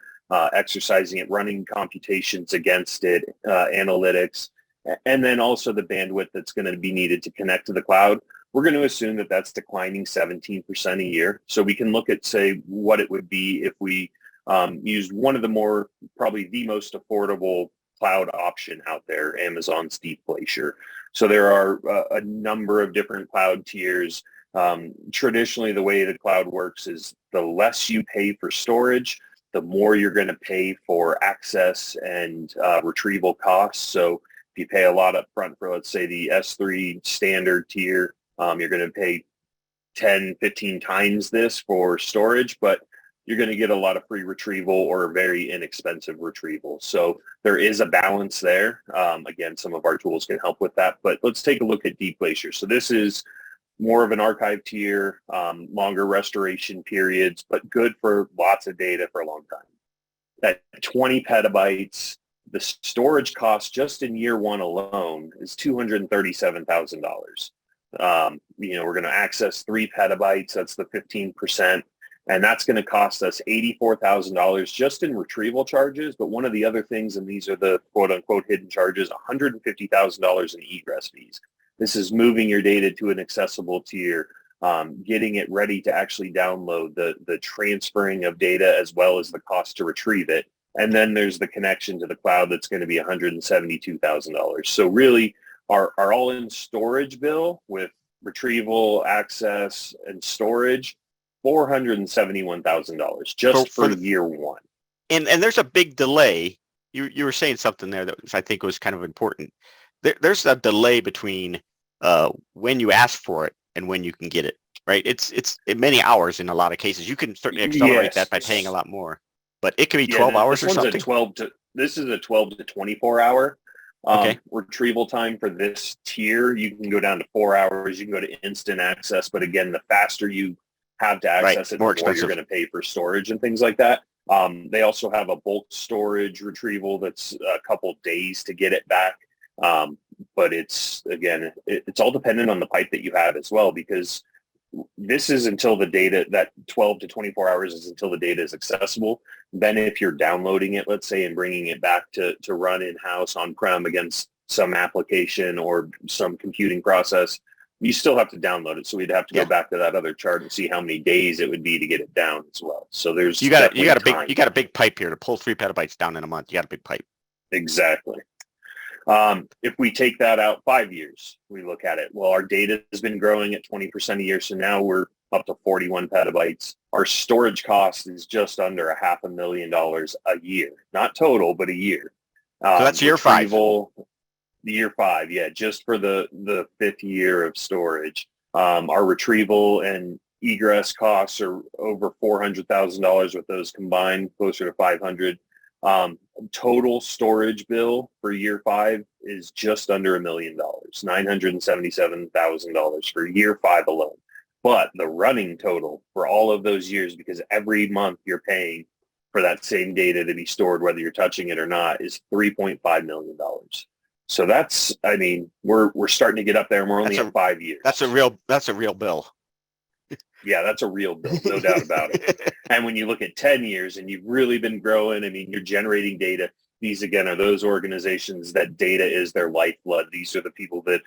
exercising it, running computations against it, analytics, and then also the bandwidth that's going to be needed to connect to the cloud. We're going to assume that that's declining 17% a year. So we can look at, say, what it would be if we used one of the probably the most affordable cloud option out there, Amazon's Deep Glacier. So there are a number of different cloud tiers. Traditionally, the way the cloud works is the less you pay for storage, the more you're going to pay for access and retrieval costs. So if you pay a lot up front for, let's say, the S3 standard tier, you're going to pay 10, 15 times this for storage, but you're going to get a lot of free retrieval or very inexpensive retrieval. So there is a balance there. Again, some of our tools can help with that, but let's take a look at Deep Glacier. So this is more of an archive tier, longer restoration periods, but good for lots of data for a long time. At 20 petabytes, the storage cost just in year one alone is $237,000. We're going to access 3 petabytes. That's the 15%. And that's going to cost us $84,000 just in retrieval charges. But one of the other things, and these are the quote unquote hidden charges, $150,000 in egress fees. This is moving your data to an accessible tier, getting it ready to actually download, the transferring of data as well as the cost to retrieve it. And then there's the connection to the cloud that's going to be $172,000. So really our all-in storage bill with retrieval, access, and storage, $471,000 just for year one. And there's a big delay. You were saying something there that I think was kind of important. There's a delay between when you ask for it and when you can get it, right? It's many hours in a lot of cases. You can certainly accelerate that by paying a lot more, but it could be 12 hours or something. This is a 12 to 24 hour Okay. retrieval time for this tier. You can go down to 4 hours. You can go to instant access, but again, the faster you have to access it, the more you're going to pay for storage and things like that. They also have a bulk storage retrieval that's a couple days to get it back. But it's all dependent on the pipe that you have as well, because this is until the data, that 12 to 24 hours is until the data is accessible. Then if you're downloading it, let's say, and bringing it back to run in-house on-prem against some application or some computing process, you still have to download it. So we'd have to go back to that other chart and see how many days it would be to get it down as well. So there's you got a big pipe here to pull 3 petabytes down in a month. You got a big pipe. Exactly. If we take that out 5 years, we look at it. Well, our data has been growing at 20% a year. So now we're up to 41 petabytes. Our storage cost is just under $500,000 a year, not total, but a year. So that's year 5. Year 5. Yeah. Just for the 5th year of storage. Our retrieval and egress costs are over $400,000 with those combined, closer to 500. Total storage bill for year 5 is just under $1 million, $977,000 for year 5 alone. But the running total for all of those years, because every month you're paying for that same data to be stored, whether you're touching it or not, is $3.5 million. So that's, I mean, we're starting to get up there, and we're only at 5 years. That's a real bill. Yeah, that's a real bill, no doubt about it. And when you look at 10 years and you've really been growing, I mean, you're generating data. These, again, are those organizations that data is their lifeblood. These are the people that,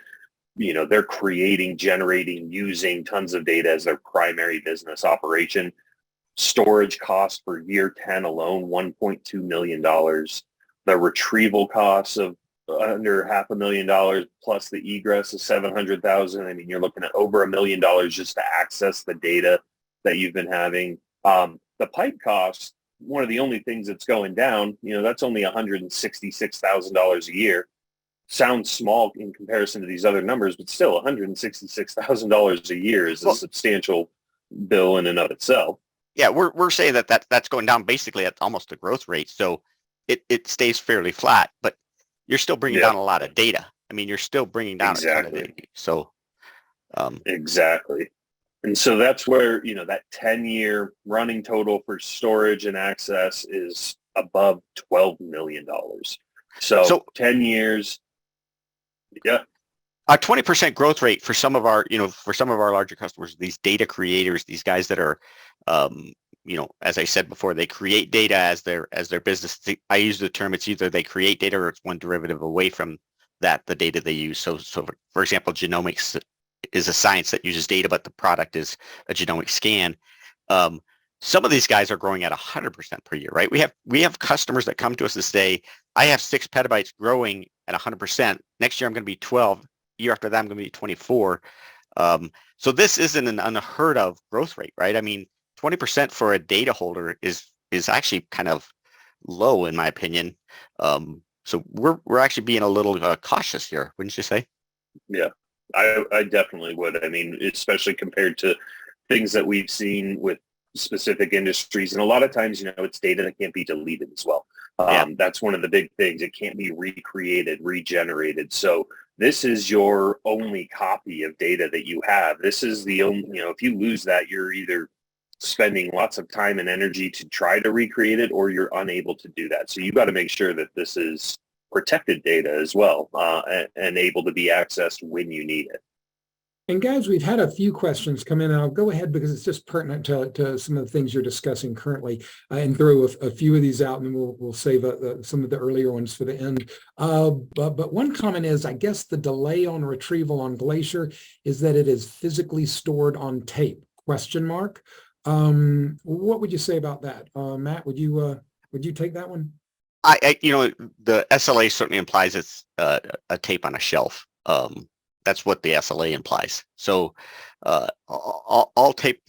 you know, they're creating, generating, using tons of data as their primary business operation. Storage cost for year 10 alone, $1.2 million. The retrieval costs of under $500,000 plus the egress of $700,000. I mean, you're looking at over $1 million just to access the data that you've been having. The pipe cost, one of the only things that's going down, you know, that's only $166,000 a year. Sounds small in comparison to these other numbers, but still $166,000 a year is a substantial bill in and of itself. Yeah, we're saying that's going down basically at almost the growth rate. So it stays fairly flat, but you're still bringing down a lot of data. I mean, you're still bringing down a ton of data. So exactly. And so that's where, you know, that 10-year running total for storage and access is above $12 million. So 10 years. Yeah. A 20% growth rate for some of our larger customers, these data creators, these guys that are, you know, as I said before, they create data as their business. I use the term, it's either they create data or it's one derivative away from that, the data they use. So for example, genomics is a science that uses data, but the product is a genomic scan. Some of these guys are growing at 100% per year, right? We have customers that come to us and say, I have 6 petabytes growing at 100%. Next year, I'm going to be 12. Year after that, I'm going to be 24. So this isn't an unheard of growth rate, right? I mean, 20% for a data holder is actually kind of low, in my opinion. So we're actually being a little cautious here, wouldn't you say? Yeah, I definitely would. I mean, especially compared to things that we've seen with specific industries. And a lot of times, you know, it's data that can't be deleted as well. That's one of the big things. It can't be recreated, regenerated. So this is your only copy of data that you have. This is the only, you know, if you lose that, you're either spending lots of time and energy to try to recreate it, or you're unable to do that. So you got to make sure that this is protected data as well, and able to be accessed when you need it. And guys, we've had a few questions come in, and I'll go ahead because it's just pertinent to some of the things you're discussing currently, and throw a few of these out, and then we'll save some of the earlier ones for the end. But one comment is, I guess the delay on retrieval on Glacier is that it is physically stored on tape, ? What would you say about that? Matt, would you take that one? I you know, the SLA certainly implies it's a tape on a shelf. That's what the SLA implies. So all tape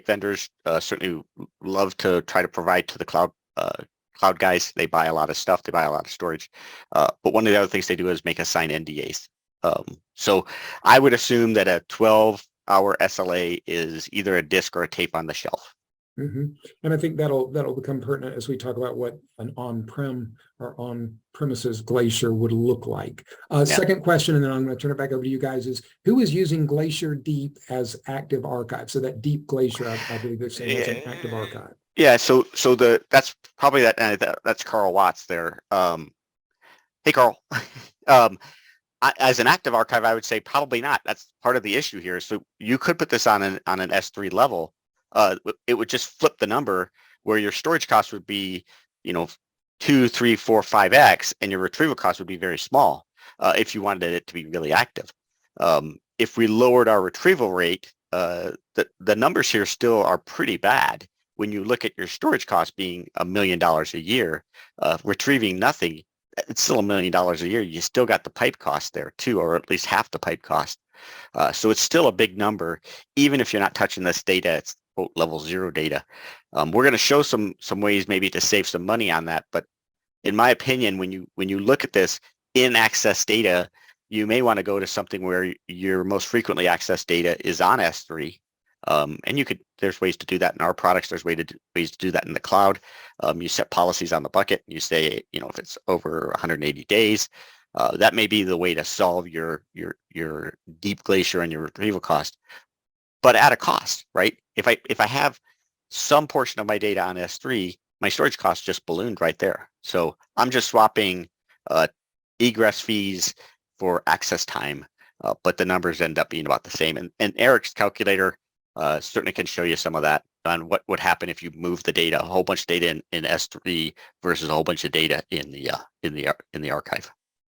vendors certainly love to try to provide to the cloud guys. They buy a lot of stuff. They buy a lot of storage. But one of the other things they do is make us sign NDAs. So I would assume that a 12-hour SLA is either a disk or a tape on the shelf. Mhm. And I think that'll become pertinent as we talk about what an on-prem or on-premises Glacier would look like. Yeah. Second question, and then I'm going to turn it back over to you guys, is who is using Glacier Deep as active archive? So that Deep Glacier, I believe they're saying is an active archive. Yeah, so that's probably that's Carl Watts there. Hey, Carl. As an active archive, I would say probably not. That's part of the issue here. So you could put this on an S3 level. It would just flip the number where your storage cost would be, 2, 3, 4, 5x, and your retrieval cost would be very small if you wanted it to be really active. If we lowered our retrieval rate, the numbers here still are pretty bad. When you look at your storage cost being $1 million a year, retrieving nothing, it's still $1 million a year. You still got the pipe cost there too, or at least half the pipe cost. So it's still a big number, even if you're not touching this data. It's quote level 0 data. We're going to show some ways maybe to save some money on that. But in my opinion, when you look at this in access data, you may want to go to something where your most frequently accessed data is on S3. And there's ways to do that in our products. There's ways to do that in the cloud. You set policies on the bucket. You say, if it's over 180 days, that may be the way to solve your deep Glacier and your retrieval cost, but at a cost, right? If I have some portion of my data on S3, my storage cost just ballooned right there. So I'm just swapping egress fees for access time, but the numbers end up being about the same. And Eric's calculator certainly can show you some of that on what would happen if you move the data, a whole bunch of data in S3 versus a whole bunch of data in the archive.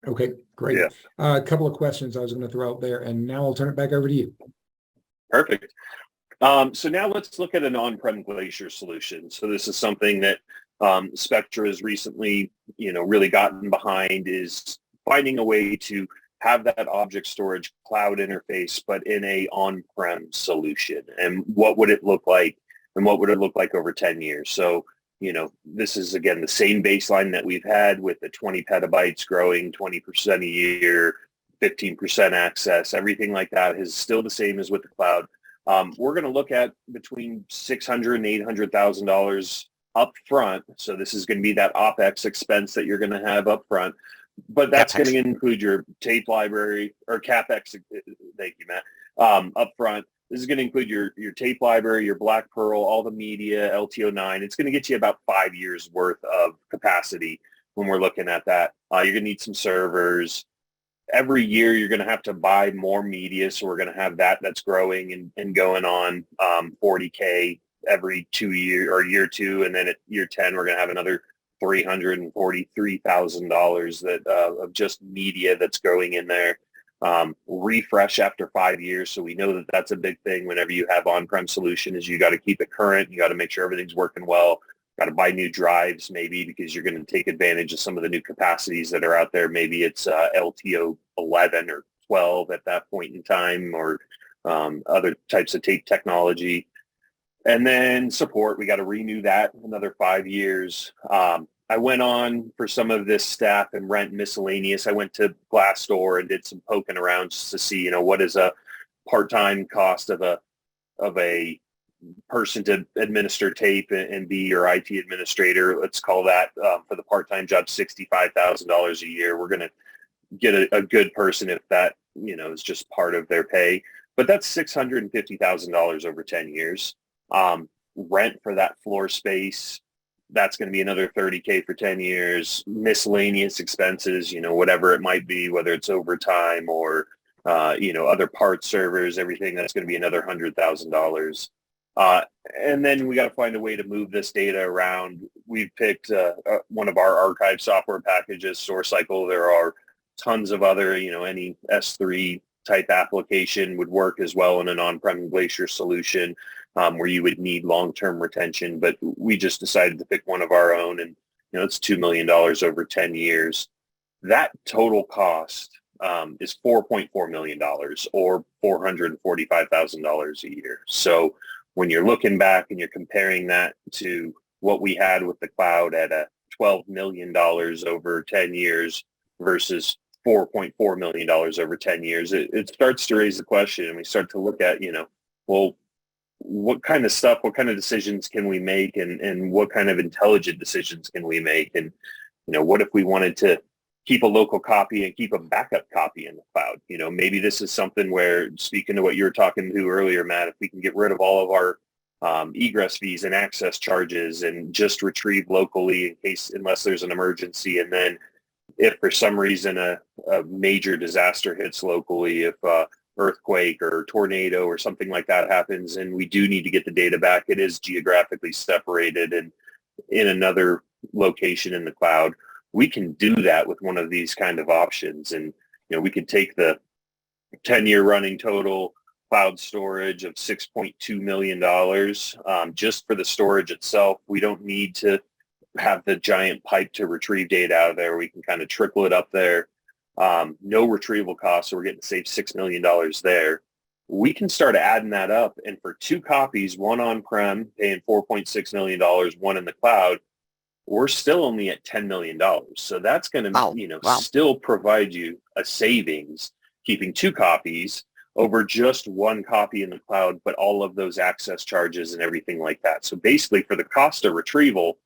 Okay, great. Yeah. A couple of questions I was going to throw out there, and now I'll turn it back over to you. Perfect. So now let's look at an on-prem Glacier solution. So this is something that Spectra has recently, really gotten behind, is finding a way to have that object storage cloud interface, but in a on-prem solution. And what would it look like? And what would it look like over 10 years? So, this is, again, the same baseline that we've had with the 20 petabytes growing 20% a year, 15% access, everything like that is still the same as with the cloud. We're going to look at between $600,000 and $800,000 up front. So this is going to be that OpEx expense that you're going to have up front. But that's going to include your tape library, or CapEx. Thank you, Matt. Up front, this is going to include your tape library, your Black Pearl, all the media, LTO9. It's going to get you about 5 years worth of capacity when we're looking at that. You're going to need some servers. Every year, you're going to have to buy more media. So we're going to have that's growing and going on $40K every 2 years, or year 2. And then at year 10, we're going to have another $343,000 that of just media that's going in there. Refresh after 5 years. So we know that that's a big thing whenever you have on-prem solution, is you got to keep it current. You got to make sure everything's working well. Got to buy new drives maybe, because you're going to take advantage of some of the new capacities that are out there. Maybe it's LTO 11 or 12 at that point in time, or other types of tape technology. And then support, we got to renew that another 5 years. I went on for some of this staff and rent miscellaneous. I went to Glassdoor and did some poking around just to see, what is a part-time cost of a person to administer tape and be your IT administrator. Let's call that for the part-time job $65,000 a year. We're going to get a good person if that is just part of their pay. But that's $650,000 over 10 years. Rent for that floor space, that's going to be another $30K for 10 years. Miscellaneous expenses, whatever it might be, whether it's overtime or, other part servers, everything, that's going to be another $100,000. And then we got to find a way to move this data around. We've picked one of our archive software packages, SourceCycle. There are tons of other, any S3 type application would work as well in an on-prem Glacier solution. Where you would need long-term retention, but we just decided to pick one of our own, and it's $2 million over 10 years. That total cost is $4.4 million, or $445,000 a year. So when you're looking back and you're comparing that to what we had with the cloud at a $12 million over 10 years versus $4.4 million over 10 years. It starts to raise the question, and we start to look at, well, what kind of stuff, what kind of decisions can we make, and what kind of intelligent decisions can we make? And, what if we wanted to keep a local copy and keep a backup copy in the cloud? Maybe this is something where, speaking to what you were talking to earlier, Matt, if we can get rid of all of our egress fees and access charges and just retrieve locally in case, unless there's an emergency. And then if for some reason a major disaster hits locally, if earthquake or tornado or something like that happens and we do need to get the data back, it is geographically separated and in another location in the cloud. We can do that with one of these kind of options. And, we could take the 10-year running total cloud storage of $6.2 million just for the storage itself. We don't need to have the giant pipe to retrieve data out of there. We can kind of trickle it up there. No retrieval costs, so we're getting to save $6 million there. We can start adding that up, and for 2 copies, one on-prem, paying $4.6 million, one in the cloud, we're still only at $10 million. So that's going to, still provide you a savings, keeping 2 copies over just 1 copy in the cloud, but all of those access charges and everything like that. So basically, for the cost of retrieval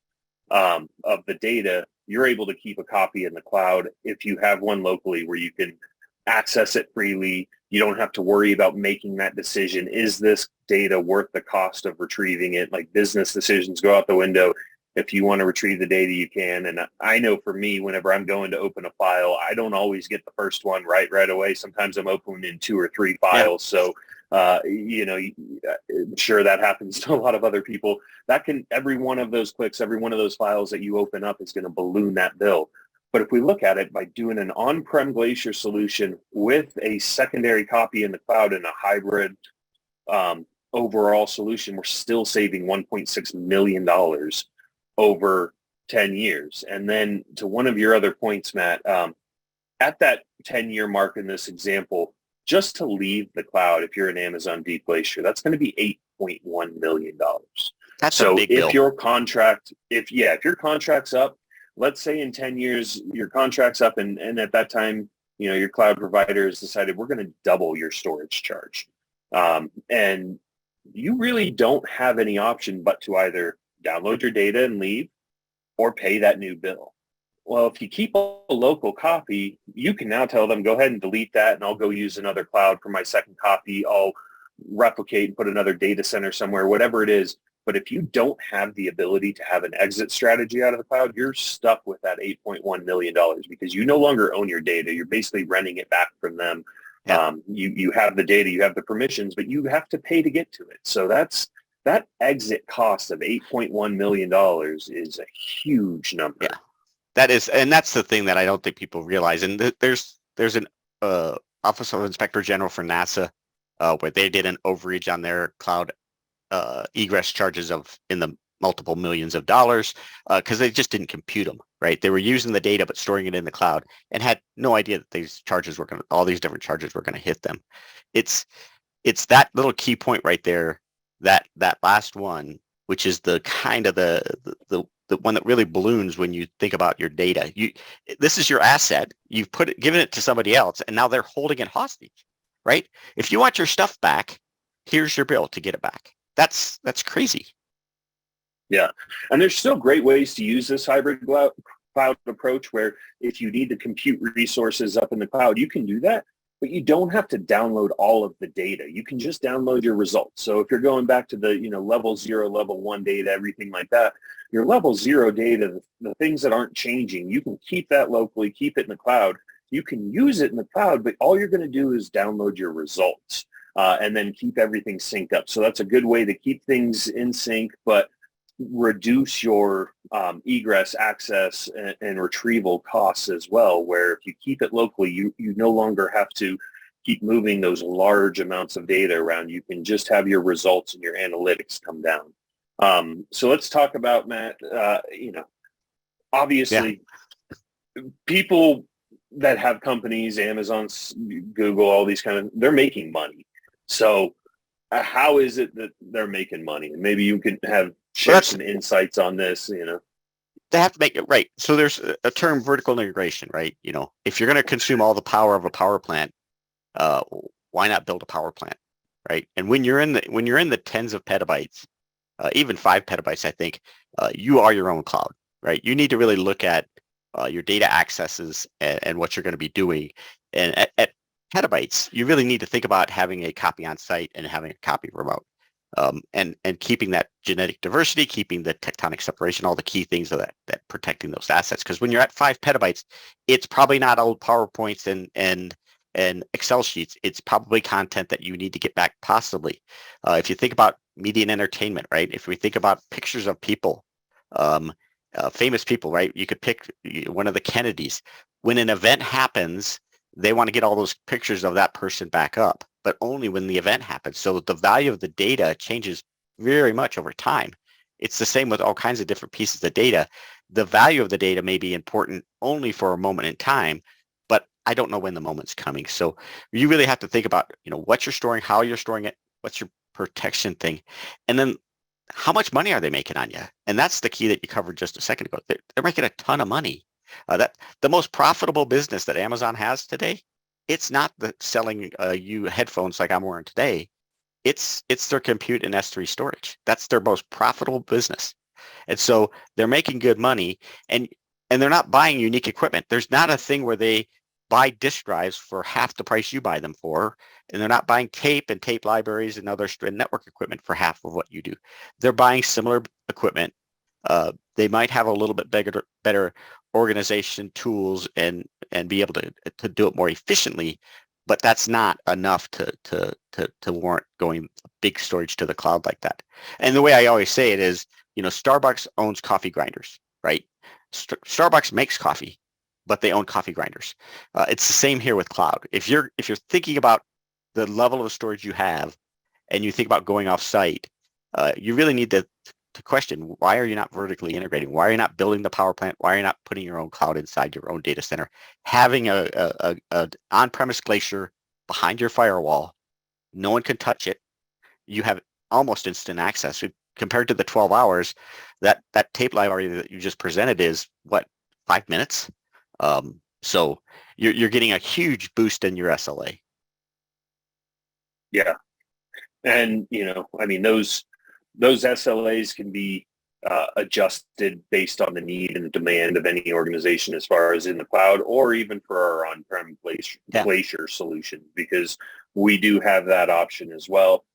of the data, you're able to keep a copy in the cloud if you have one locally where you can access it freely. You don't have to worry about making that decision. Is this data worth the cost of retrieving it? Like, business decisions go out the window. If you want to retrieve the data, you can. And I know for me, whenever I'm going to open a file, I don't always get the first one right away. Sometimes I'm opening 2 or 3 files. Yeah. So, I'm sure that happens to a lot of other people. Every one of those clicks, every one of those files that you open up is going to balloon that bill. But if we look at it by doing an on-prem Glacier solution with a secondary copy in the cloud and a hybrid overall solution, we're still saving $1.6 million over 10 years. And then to one of your other points, Matt, at that 10-year mark in this example, just to leave the cloud, if you're an Amazon Deep Glacier, that's going to be $8.1 million. That's so a big bill. If your contract's up, let's say in 10 years, your contract's up and at that time, your cloud provider has decided we're going to double your storage charge. And you really don't have any option but to either download your data and leave or pay that new bill. Well, if you keep a local copy, you can now tell them, go ahead and delete that, and I'll go use another cloud for my second copy. I'll replicate and put another data center somewhere, whatever it is. But if you don't have the ability to have an exit strategy out of the cloud, you're stuck with that $8.1 million because you no longer own your data. You're basically renting it back from them. Yeah. You have the data, you have the permissions, but you have to pay to get to it. So that exit cost of $8.1 million is a huge number. Yeah. That is, and that's the thing that I don't think people realize. And there's an Office of Inspector General for NASA where they did an overreach on their cloud egress charges in the multiple millions of dollars because they just didn't compute them, right? They were using the data but storing it in the cloud and had no idea that all these different charges were going to hit them. It's that little key point right there, that last one, which is the kind of the one that really balloons when you think about your data. This is your asset. You've given it to somebody else, and now they're holding it hostage, right? If you want your stuff back, here's your bill to get it back. That's crazy. Yeah, and there's still great ways to use this hybrid cloud approach where if you need to compute resources up in the cloud, you can do that, but you don't have to download all of the data. You can just download your results. So if you're going back to the level 0, level 1 data, everything like that, your level 0 data, the things that aren't changing, you can keep that locally, keep it in the cloud. You can use it in the cloud, but all you're going to do is download your results and then keep everything synced up. So that's a good way to keep things in sync, but reduce your egress, access, and retrieval costs as well, where if you keep it locally, you no longer have to keep moving those large amounts of data around. You can just have your results and your analytics come down. So let's talk about, Matt, obviously people that have companies, Amazon, Google, all these they're making money. So how is it that they're making money? And maybe you can share some insights on this, they have to make it right. So there's a term, vertical integration, right? If you're going to consume all the power of a power plant, uh, why not build a power plant, right? And when you're in the tens of petabytes, even 5 petabytes, I think, you are your own cloud, right? You need to really look at your data accesses and what you're going to be doing. And at petabytes, you really need to think about having a copy on site and having a copy remote. And keeping that genetic diversity, keeping the tectonic separation, all the key things of that protecting those assets. Because when you're at 5 petabytes, it's probably not old PowerPoints and Excel sheets. It's probably content that you need to get back possibly. If you think about media and entertainment, right? If we think about pictures of people, famous people, right? You could pick one of the Kennedys. When an event happens, they want to get all those pictures of that person back up, but only when the event happens. So the value of the data changes very much over time. It's the same with all kinds of different pieces of data. The value of the data may be important only for a moment in time, but I don't know when the moment's coming. So you really have to think about, what you're storing, how you're storing it, what's your protection thing, and then how much money are they making on you? And that's the key that you covered just a second ago. They're making a ton of money. That the most profitable business that Amazon has today, it's not the selling you headphones like I'm wearing today. It's their compute and S3 storage. That's their most profitable business. And so they're making good money, and they're not buying unique equipment. There's not a thing where they buy disk drives for half the price you buy them for, and they're not buying tape and tape libraries and other network equipment for half of what you do. They're buying similar equipment. They might have a little bit better organization tools and be able to do it more efficiently, but that's not enough to warrant going big storage to the cloud like that. And the way I always say it is, Starbucks owns coffee grinders, right? Starbucks makes coffee, but they own coffee grinders. It's the same here with cloud. If you're thinking about the level of storage you have, and you think about going off site, you really need to question, why are you not vertically integrating? Why are you not building the power plant? Why are you not putting your own cloud inside your own data center? Having a on-premise Glacier behind your firewall, no one can touch it. You have almost instant access. Compared to the 12 hours, that tape library that you just presented is, 5 minutes? So you're getting a huge boost in your SLA. Yeah. And, those SLAs can be adjusted based on the need and the demand of any organization as far as in the cloud, or even for our on-prem Glacier solution, because we do have that option as well.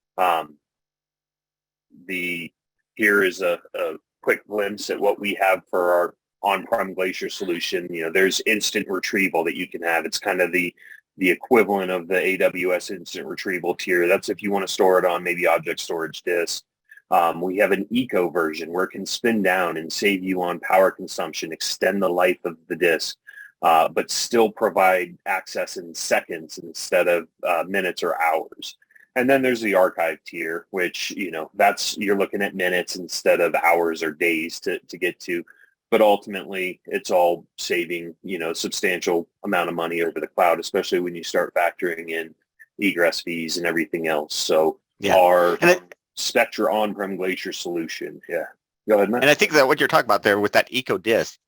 Here is a quick glimpse at what we have for our on-prem Glacier solution. There's instant retrieval that you can have. It's kind of the equivalent of the AWS instant retrieval tier. That's if you want to store it on maybe object storage disk. We have an eco version where it can spin down and save you on power consumption, extend the life of the disk, but still provide access in seconds instead of minutes or hours. And then there's the archive tier, which, you're looking at minutes instead of hours or days to get to. But ultimately, it's all saving, a substantial amount of money over the cloud, especially when you start factoring in egress fees and everything else. So our Spectra on-prem Glacier solution. Yeah. Go ahead, Matt. And I think that what you're talking about there with that eco disk,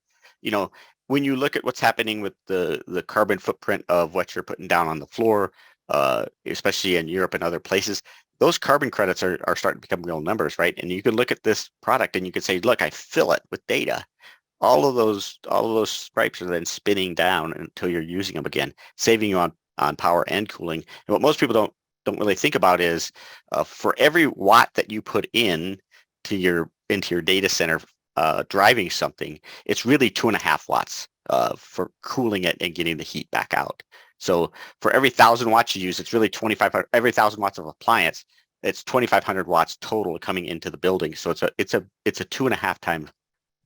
when you look at what's happening with the carbon footprint of what you're putting down on the floor, especially in Europe and other places, those carbon credits are starting to become real numbers, right? And you can look at this product and you can say, look, I fill it with data. All of those stripes are then spinning down until you're using them again, saving you on power and cooling. And what most people don't really think about is for every watt that you put into your data center driving something, it's really 2.5 watts for cooling it and getting the heat back out. So for every 1,000 watts you use, it's really 2,500. Every 1,000 watts of appliance, it's 2,500 watts total coming into the building. So it's a 2.5 times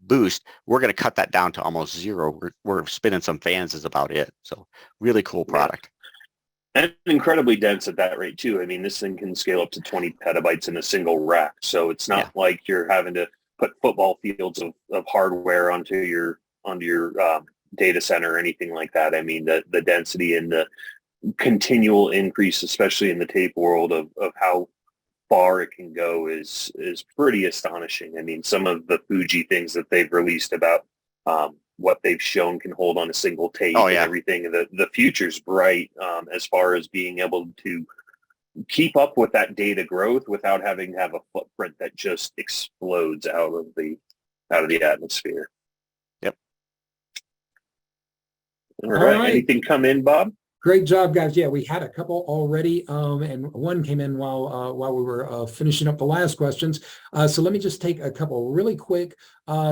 boost. We're going to cut that down to almost zero. We're spinning some fans is about it. So really cool product. And incredibly dense at that rate too. This thing can scale up to 20 petabytes in a single rack. So it's not like you're having to put football fields of hardware onto your data center or anything like that. The density and the continual increase, especially in the tape world, of how far it can go is pretty astonishing. I mean, some of the Fuji things that they've released about what they've shown can hold on a single tape Oh, and yeah. everything. The future's bright as far as being able to keep up with that data growth without having to have a footprint that just explodes out of the atmosphere. Yep. All right. Anything come in, Bob? Great job, guys. Yeah, we had a couple already, and one came in while we were finishing up the last questions. So let me just take a couple really quick.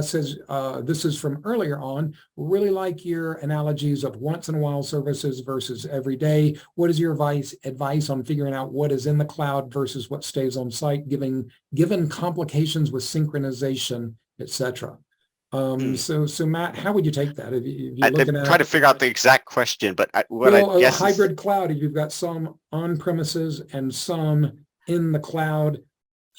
Says this is from earlier on. Really like your analogies of once in a while services versus every day. What is your advice on figuring out what is in the cloud versus what stays on site, given complications with synchronization, etc.? So Matt, how would you take that? If you're looking at try to figure out the exact question, but I guess a hybrid cloud, if you've got some on premises and some in the cloud,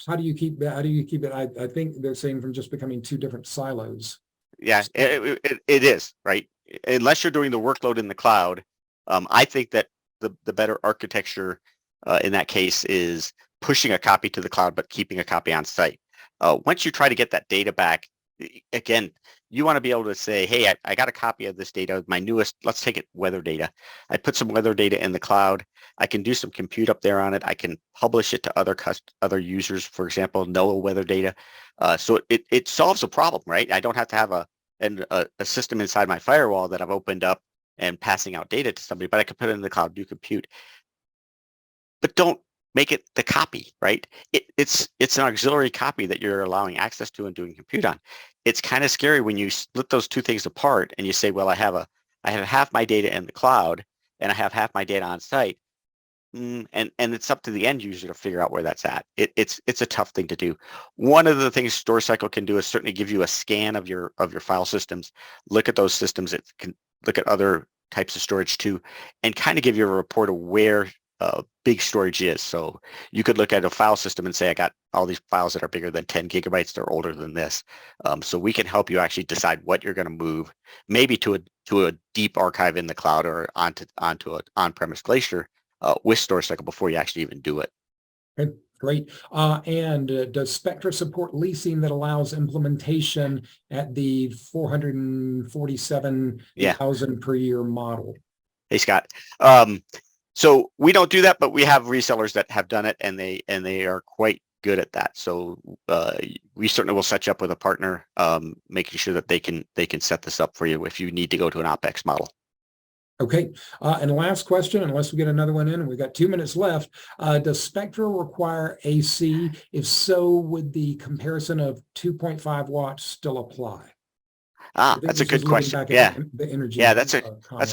how do you keep it? I think they're saying from just becoming two different silos. Yeah, it is, right? Unless you're doing the workload in the cloud, I think that the better architecture in that case is pushing a copy to the cloud, but keeping a copy on site. Once you try to get that data back, again, you want to be able to say, hey, I got a copy of this data, my newest, let's take it weather data. I put some weather data in the cloud. I can do some compute up there on it. I can publish it to other users, for example, NOAA weather data. So it solves a problem, right? I don't have to have a system inside my firewall that I've opened up and passing out data to somebody, but I can put it in the cloud, do compute. But don't make it the copy, right? It's an auxiliary copy that you're allowing access to and doing compute on. It's kind of scary when you split those two things apart and you say, well, I have half my data in the cloud and I have half my data on site. And it's up to the end user to figure out where that's at. It's a tough thing to do. One of the things StoreCycle can do is certainly give you a scan of your file systems, look at those systems. It can look at other types of storage too, and kind of give you a report of where big storage is. So you could look at a file system and say, I got all these files that are bigger than 10 gigabytes. They're older than this. So we can help you actually decide what you're going to move, maybe to a deep archive in the cloud or onto an on-premise Glacier with StoreCycle before you actually even do it. Okay, great. And does Spectra support leasing that allows implementation at the 447,000 per year model? Hey, Scott. So we don't do that, but we have resellers that have done it, and they are quite good at that. So we certainly will set you up with a partner, making sure that they can set this up for you if you need to go to an OpEx model. Okay, and last question, unless we get another one in, and we've got 2 minutes left. Does Spectra require AC? If so, would the comparison of 2.5 watts still apply? That's a good question. Yeah, the energy. Yeah, that's a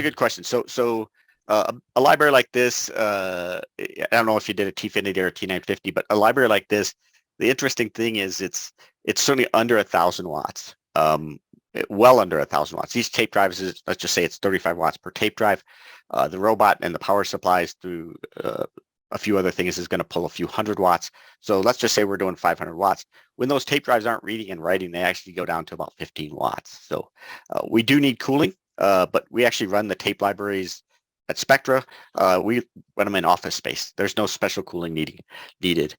good question. So a library like this, I don't know if you did a T-Finity or a T950, but a library like this, the interesting thing is it's certainly under 1,000 watts, well under 1,000 watts. These tape drives, let's just say it's 35 watts per tape drive. The robot and the power supplies through a few other things is going to pull a few hundred watts. So let's just say we're doing 500 watts. When those tape drives aren't reading and writing, they actually go down to about 15 watts. So we do need cooling, but we actually run the tape libraries at Spectra. We run them in office space. There's no special cooling needed.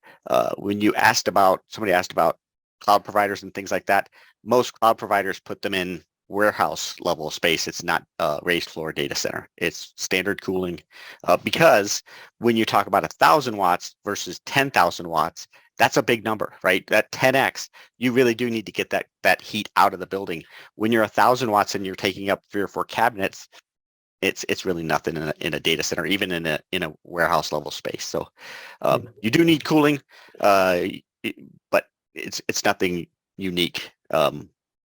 When somebody asked about cloud providers and things like that, most cloud providers put them in warehouse level space. It's not raised floor data center. It's standard cooling because when you talk about 1,000 watts versus 10,000 watts, that's a big number, right? That 10x, you really do need to get that heat out of the building. When you're 1,000 watts and you're taking up 3 or 4 cabinets, it's really nothing in a data center, even in a warehouse level space. So you do need cooling, but it's nothing unique.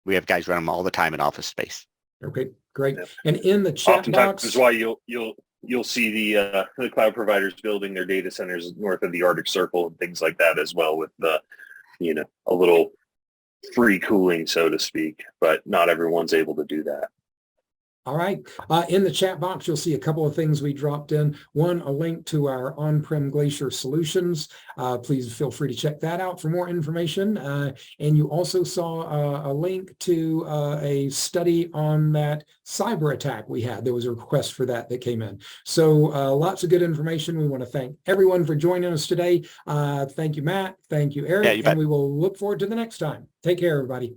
We have guys run them all the time in office space. Okay, great. Yeah. And in the chat oftentimes box, is why you'll see the cloud providers building their data centers north of the Arctic Circle and things like that as well, with the a little free cooling, so to speak. But not everyone's able to do that. All right. In the chat box, you'll see a couple of things we dropped in. One, a link to our on-prem Glacier solutions. Please feel free to check that out for more information. And you also saw a link to a study on that cyber attack we had. There was a request for that came in. So lots of good information. We want to thank everyone for joining us today. Thank you, Matt. Thank you, Eric. Yeah, you bet. And we will look forward to the next time. Take care, everybody.